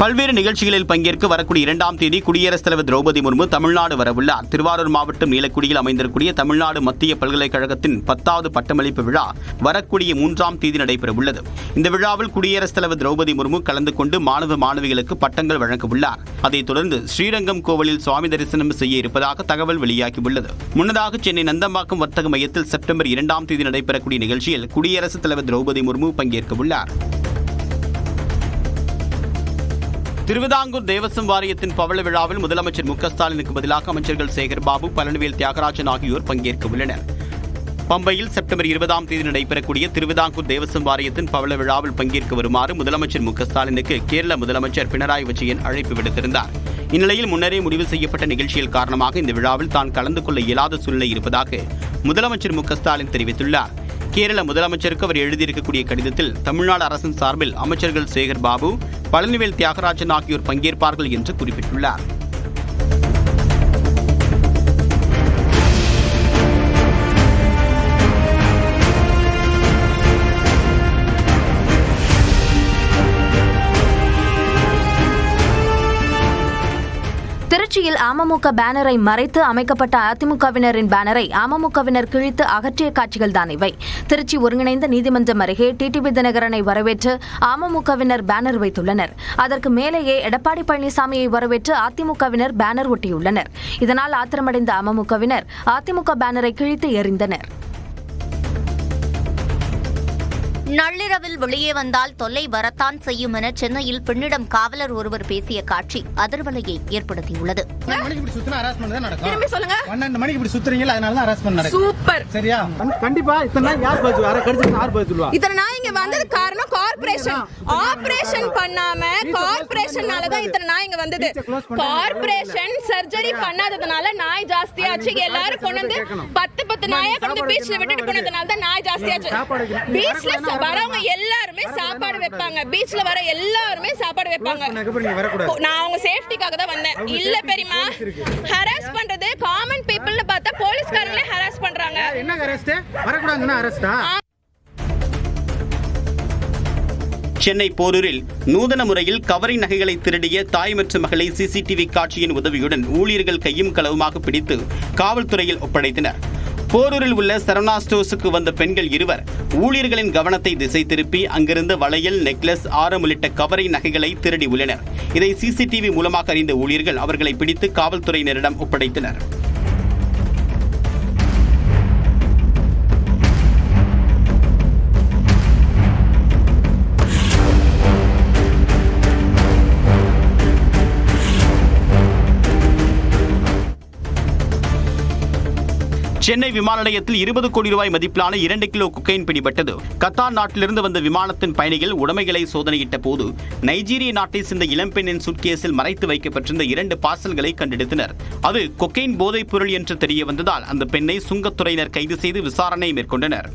பல்வேறு நிகழ்ச்சிகளில் பங்கேற்க வரக்கூடிய 2ஆம் தேதி குடியரசுத் தலைவர் திரௌபதி முர்மு தமிழ்நாடு வரவுள்ளார். திருவாரூர் மாவட்டம் நீலக்குடியில் அமைந்திருக்கூடிய தமிழ்நாடு மத்திய பல்கலைக்கழகத்தின் 10வது பட்டமளிப்பு விழா வரக்கூடிய 3ஆம் தேதி நடைபெறவுள்ளது. இந்த விழாவில் குடியரசுத் தலைவர் திரௌபதி முர்மு கலந்து கொண்டு மாணவ மாணவிகளுக்கு பட்டங்கள் வழங்கவுள்ளார். அதைத் தொடர்ந்து ஸ்ரீரங்கம் கோவிலில் சுவாமி தரிசனம் செய்ய இருப்பதாக தகவல் வெளியாகியுள்ளது. முன்னதாக சென்னை நந்தம்பாக்கம் வர்த்தக மையத்தில் செப்டம்பர் 2ஆம் தேதி நடைபெறக்கூடிய நிகழ்ச்சியில் குடியரசுத் தலைவர் திரௌபதி முர்மு பங்கேற்கவுள்ளார். திருவிதாங்கூர் தேவசம் வாரியத்தின் பவள விழாவில் முதலமைச்சர் மு க ஸ்டாலினுக்கு பதிலாக அமைச்சர்கள் சேகர்பாபு, பழனிவேல் தியாகராஜன் ஆகியோர் பங்கேற்க உள்ளனர். பம்பையில் செப்டம்பர் 20ஆம் தேதி நடைபெறக்கூடிய திருவிதாங்கூர் தேவசம் வாரியத்தின் பவள விழாவில் பங்கேற்க வருமாறு முதலமைச்சர் மு க ஸ்டாலினுக்கு கேரள முதலமைச்சர் பினராயி விஜயன் அழைப்பு விடுத்திருந்தார். இந்நிலையில் முன்னரே முடிவு செய்யப்பட்ட நிகழ்ச்சியில் காரணமாக இந்த விழாவில் தான் கலந்து கொள்ள இயலாத சூழ்நிலை இருப்பதாக முதலமைச்சர் மு க ஸ்டாலின் தெரிவித்துள்ளார். கேரள முதலமைச்சருக்கு அவர் எழுதியிருக்கக்கூடிய கடிதத்தில் தமிழ்நாடு அரசின் சார்பில் அமைச்சர்கள் சேகர்பாபு, பழனிவேல் தியாகராஜன் ஆகியோர் பங்கேற்பார்கள் என்று குறிப்பிட்டுள்ளார். திருச்சியில் அமமுக பேனரை மறைத்து அமைக்கப்பட்ட அதிமுகவினரின் பேனரை அமமுகவினர் கிழித்து அகற்றிய காட்சிகள்தான் இவை. திருச்சி ஒருங்கிணைந்த நீதிமன்றம் அருகே டிடிவி தினகரனை வரவேற்று அமமுகவினர் பேனர் வைத்துள்ளனர். அதற்கு மேலேயே எடப்பாடி பழனிசாமியை வரவேற்று அதிமுகவினர் பேனர் ஒட்டியுள்ளனர். இதனால் ஆத்திரமடைந்த அமமுகவினர் அதிமுக பேனரை கிழித்து எறிந்தனர். நள்ளிரவில் வெளியே வந்தால் தொல்லை வரத்தான் செய்யும் என சென்னையில் பெண்ணிடம் காவலர் ஒருவர் பேசிய காட்சி அதிர்வலையை ஏற்படுத்தியுள்ளது. சர்ஜரி பண்ணாததுனால நாய் ஜாஸ்தியாச்சு. எல்லாரும் கொண்டு வந்து 10 நாயை கொண்டு பீச்ல விட்டுட்டு போனதுனால தான் நாய் ஜாஸ்தியாச்சு. பீச்ல வரவங்க எல்லாருமே சாப்பாடு வைப்பாங்க. பீச்ல வர எல்லாருமே சாப்பாடு வைப்பாங்க. நான் அவங்க சேஃப்டிக்காக தான் வந்தேன். இல்ல பெரியமா, ஹராஸ் பண்றது காமன் பீப்பிள்னு பார்த்தா போலீஸ்காரங்களே ஹராஸ் பண்றாங்க. என்ன அரெஸ்ட்? வரக்கூடாதுன்னா அரெஸ்டா? சென்னை போரூரில் நூதன முறையில் கவரி நகைகளை திருடிய தாய் மற்றும் மகளை சிசிடிவி காட்சியின் உதவியுடன் ஊழியர்கள் கையும் களவுமாக பிடித்து காவல்துறையில் ஒப்படைத்தனர். போரூரில் உள்ள சரவணா ஸ்டோர்ஸுக்கு வந்த பெண்கள் இருவர் ஊழியர்களின் கவனத்தை திசை திருப்பி அங்கிருந்து வளையல், நெக்லஸ், ஆரம் உள்ளிட்ட கவரை நகைகளை திருடி உள்ளனர். இதை சிசிடிவி மூலமாக அறிந்த ஊழியர்கள் அவர்களை பிடித்து காவல்துறையினரிடம் ஒப்படைத்தனர். சென்னை விமான நிலையத்தில் 20 கோடி ரூபாய் மதிப்பிலான 2 கிலோ கொக்கைன் பிடிபட்டது. கத்தார் நாட்டிலிருந்து வந்த விமானத்தின் பயணிகள் உடைமைகளை சோதனையிட்ட போது நைஜீரிய நாட்டை சேர்ந்த இளம்பெண்ணின் சுட்கேஸில் மறைத்து வைக்கப்பட்டிருந்த 2 பார்சல்களை கண்டெடுத்தனர். அது கொக்கைன் போதைப் பொருள் என்று தெரிய வந்ததால் அந்த பெண்ணை சுங்கத்துறையினர் கைது செய்து விசாரணை மேற்கொண்டனர்.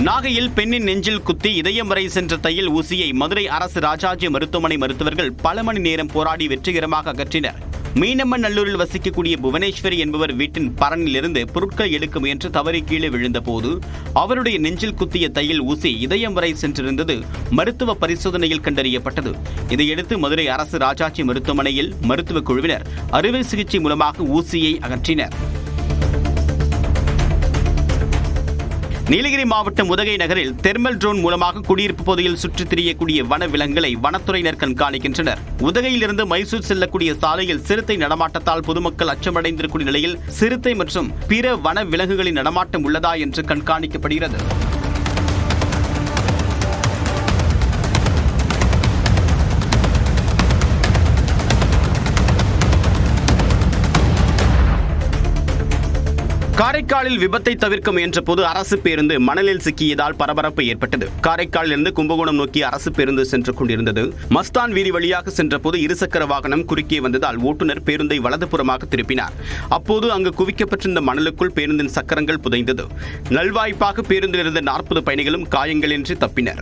நாகையில் பெண்ணின் நெஞ்சில் குத்தி இதயம் வரை சென்ற தையல் ஊசியை மதுரை அரசு ராஜாஜி மருத்துவமனை மருத்துவர்கள் பல மணி நேரம் போராடி வெற்றிகரமாக அகற்றினர். மீனம்மன் நல்லூரில் வசிக்கக்கூடிய புவனேஸ்வரி என்பவர் வீட்டின் பரனிலிருந்து பொருட்கள் எடுக்க முயன்று தவறி கீழே விழுந்த போது அவருடைய நெஞ்சில் குத்திய தையல் ஊசி இதயம் வரை சென்றிருந்தது மருத்துவ பரிசோதனையில் கண்டறியப்பட்டது. இதையடுத்து மதுரை அரசு ராஜாஜி மருத்துவமனையில் மருத்துவ குழுவினர் அறுவை சிகிச்சை மூலமாக ஊசியை அகற்றினர். நீலகிரி மாவட்டம் உதகை நகரில் தெர்மல் ட்ரோன் மூலமாக குடியிருப்பு பகுதியில் சுற்றித் திரியக்கூடிய வன விலங்குகளை வனத்துறையினர் கண்காணிக்கின்றனர். உதகையிலிருந்து மைசூர் செல்லக்கூடிய சாலையில் சிறுத்தை நடமாட்டத்தால் பொதுமக்கள் அச்சமடைந்திருக்கும் நிலையில் சிறுத்தை மற்றும் பிற வன விலங்குகளின் நடமாட்டம் உள்ளதா என்று கண்காணிக்கப்படுகிறது. காரைக்காலில் விபத்தை தவிர்க்க முயன்ற போது அரசு பேருந்து மணலில் சிக்கியதால் பரபரப்பு ஏற்பட்டது. காரைக்காலில் இருந்து கும்பகோணம் நோக்கி அரசு பேருந்து சென்று கொண்டிருந்தது. மஸ்தான் வீதி வழியாக சென்ற போது இருசக்கர வாகனம் குறுக்கே வந்ததால் ஓட்டுநர் பேருந்தை வலதுபுறமாக திருப்பினார். அப்போது அங்கு குவிக்கப்பட்டிருந்த மணலுக்குள் பேருந்தின் சக்கரங்கள் புதைந்தது. நல்வாய்ப்பாக பேருந்தில் இருந்த 40 பயணிகளும் காயங்களின்றி தப்பினர்.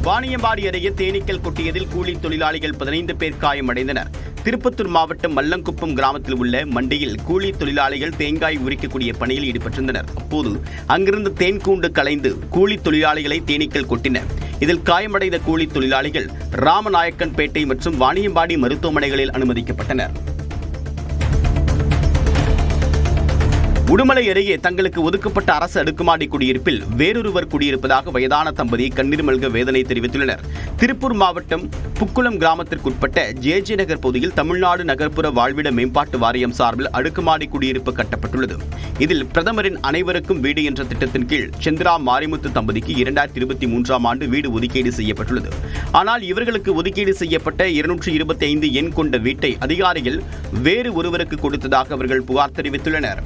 வாணியம்பாடி அருகே தேனீக்கள் கொட்டியதில் கூலி தொழிலாளிகள் 15 பேர் காயமடைந்தனர். திருப்பத்தூர் மாவட்டம் மல்லங்குப்பம் கிராமத்தில் உள்ள மண்டியில் கூலி தொழிலாளிகள் தேங்காய் உரிக்கக்கூடிய பணியில் ஈடுபட்டிருந்தனர். அப்போது அங்கிருந்து தேன் கூண்டு கலைந்து கூலி தொழிலாளிகளை தேனீக்கள் கொட்டின. இதில் காயமடைந்த கூலி தொழிலாளிகள் ராமநாயக்கன்பேட்டை மற்றும் வாணியம்பாடி மருத்துவமனைகளில் அனுமதிக்கப்பட்டனர். உடுமலை அருகே தங்களுக்கு ஒதுக்கப்பட்ட அரசு அடுக்குமாடி குடியிருப்பில் வேறொருவர் குடியிருப்பதாக வயதான தம்பதி கண்ணீர் மல்க வேதனை தெரிவித்துள்ளனர். திருப்பூர் மாவட்டம் புக்குளம் கிராமத்திற்குட்பட்ட ஜே நகர் பகுதியில் தமிழ்நாடு நகர்ப்புற வாழ்விட மேம்பாட்டு வாரியம் சார்பில் அடுக்குமாடி குடியிருப்பு கட்டப்பட்டுள்ளது. இதில் பிரதமரின் அனைவருக்கும் வீடு என்ற திட்டத்தின் கீழ் சந்திரா மாரிமுத்து தம்பதிக்கு 2023ஆம் ஆண்டு வீடு ஒதுக்கீடு செய்யப்பட்டுள்ளது. ஆனால் இவர்களுக்கு ஒதுக்கீடு செய்யப்பட்ட 225 எண் கொண்ட வீட்டை அதிகாரிகள் வேறு ஒருவருக்கு கொடுத்ததாக அவர்கள் புகார் தெரிவித்துள்ளனர்.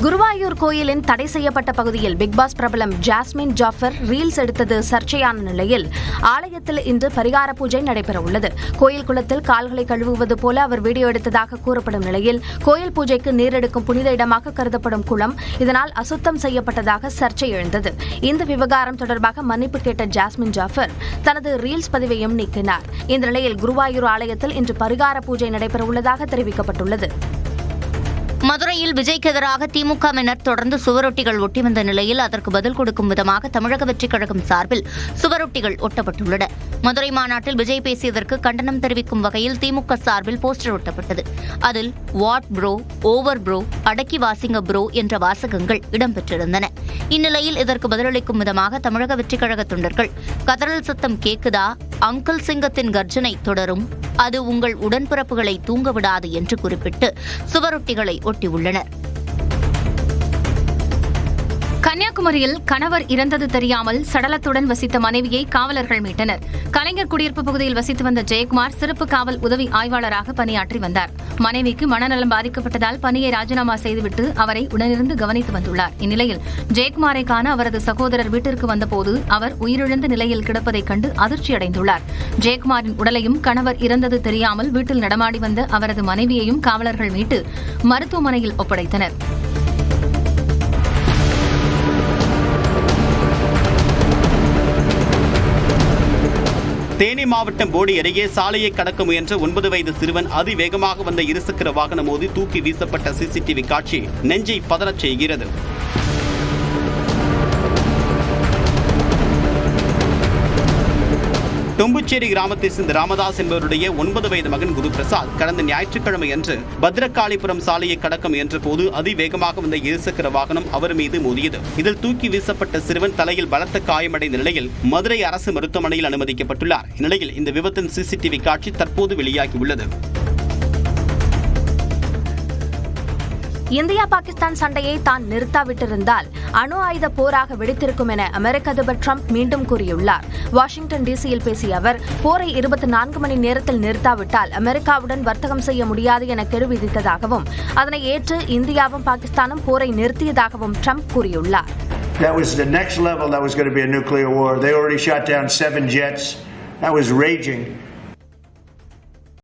குருவாயூர் கோயிலின் தடை செய்யப்பட்ட பகுதியில் பிக்பாஸ் பிரபலம் ஜாஸ்மின் ஜாஃபர் ரீல்ஸ் எடுத்தது சர்ச்சையான நிலையில் ஆலயத்தில் இன்று பரிகார பூஜை நடைபெறவுள்ளது. கோயில் குளத்தில் கால்களை கழுவுவது போல அவர் வீடியோ எடுத்ததாக கூறப்படும் நிலையில் கோயில் பூஜைக்கு நீர் எடுக்கும் புனித இடமாக கருதப்படும் குளம் இதனால் அசுத்தம் செய்யப்பட்டதாக சர்ச்சை எழுந்தது. இந்த விவகாரம் தொடர்பாக மன்னிப்பு கேட்ட ஜாஸ்மின் ஜாஃபர் தனது ரீல்ஸ் பதிவையும் நீக்கினார். இந்த நிலையில் குருவாயூர் ஆலயத்தில் இன்று பரிகார பூஜை நடைபெறவுள்ளதாக தெரிவிக்கப்பட்டுள்ளது. மதுரையில் விஜய்க்கு எதிராக திமுகவினர் தொடர்ந்து சுவரொட்டிகள் ஒட்டி வந்த நிலையில் அதற்கு பதில் கொடுக்கும் விதமாக தமிழக வெற்றிக் கழகம் சார்பில் சுவரொட்டிகள் ஒட்டப்பட்டுள்ளன. மதுரை மாநாட்டில் விஜய் பேசியதற்கு கண்டனம் தெரிவிக்கும் வகையில் திமுக சார்பில் போஸ்டர் ஒட்டப்பட்டது. அதில் வாட் ப்ரோ, ஓவர் ப்ரோ, அடக்கி வாசிங்க ப்ரோ என்ற வாசகங்கள் இடம்பெற்றிருந்தன. இந்நிலையில் இதற்கு பதிலளிக்கும் விதமாக தமிழக வெற்றிக் கழக தொண்டர்கள் கதறல் சத்தம் கேக்குதா, அங்கிள் சிங்கத்தின் கர்ஜனை தொடரும், அது உங்கள் உடன்பிறப்புகளை தூங்க விடாது என்று குறிப்பிட்டு சுவரொட்டிகளை ஒட்டியுள்ளனர். கன்னியாகுமரியில் கணவர் இறந்தது தெரியாமல் சடலத்துடன் வசித்த மனைவியை காவலர்கள் மீட்டனர். கலைஞர் குடியிருப்பு பகுதியில் வசித்து வந்த ஜெயக்குமார் சிறப்பு காவல் உதவி ஆய்வாளராக பணியாற்றி வந்தார். மனைவிக்கு மனநலம் பாதிக்கப்பட்டதால் பணியை ராஜினாமா செய்துவிட்டு அவரை உடனிருந்து கவனித்து வந்துள்ளார். இந்நிலையில் ஜெயக்குமாரை காண அவரது சகோதரர் வீட்டிற்கு வந்தபோது அவர் உயிரிழந்த நிலையில் கிடப்பதைக் கண்டு அதிர்ச்சியடைந்துள்ளார். ஜெயக்குமாரின் உடலையும் கணவர் இறந்தது தெரியாமல் வீட்டில் நடமாடி வந்த அவரது மனைவியையும் காவலர்கள் மீட்டு மருத்துவமனையில் ஒப்படைத்தனர். தேனி மாவட்டம் போடி அருகே சாலையை கடக்க முயன்ற 9 வயது சிறுவன் அதிவேகமாக வந்த இருசக்கர வாகனம் மோதி தூக்கி வீசப்பட்ட சிசிடிவி காட்சி நெஞ்சை பதறச் செய்கிறது. தொம்புச்சேரி கிராமத்தை சேர்ந்த ராமதாஸ் என்பவருடைய 9 வயது மகன் குருபிரசாத் கடந்த ஞாயிற்றுக்கிழமை அன்று பத்ரகாளிபுரம் சாலையை கடக்க முயன்ற போது அதிவேகமாக வந்த இருசக்கர வாகனம் அவர் மீது மோதியது. இதில் தூக்கி வீசப்பட்ட சிறுவன் தலையில் பலத்த காயமடைந்த நிலையில் மதுரை அரசு மருத்துவமனையில் அனுமதிக்கப்பட்டுள்ளார். இந்நிலையில் இந்த விபத்தின் சிசிடிவி காட்சி தற்போது வெளியாகியுள்ளது. இந்தியா பாகிஸ்தான் சண்டையை தான் நிறுத்தாவிட்டிருந்தால் அணு ஆயுத போராக வெடித்திருக்கும் என அமெரிக்க அதிபர் டிரம்ப் மீண்டும் கூறியுள்ளார். வாஷிங்டன் டிசியில் பேசிய அவர் போரை 24 மணி நேரத்தில் நிறுத்தாவிட்டால் அமெரிக்காவுடன் வர்த்தகம் செய்ய முடியாது என கெடு விதித்ததாகவும் அதனை ஏற்று இந்தியாவும் பாகிஸ்தானும் போரை நிறுத்தியதாகவும் டிரம்ப் கூறியுள்ளார். That was the next level. That was going to be a nuclear war. They already shot down 7 jets. That was raging.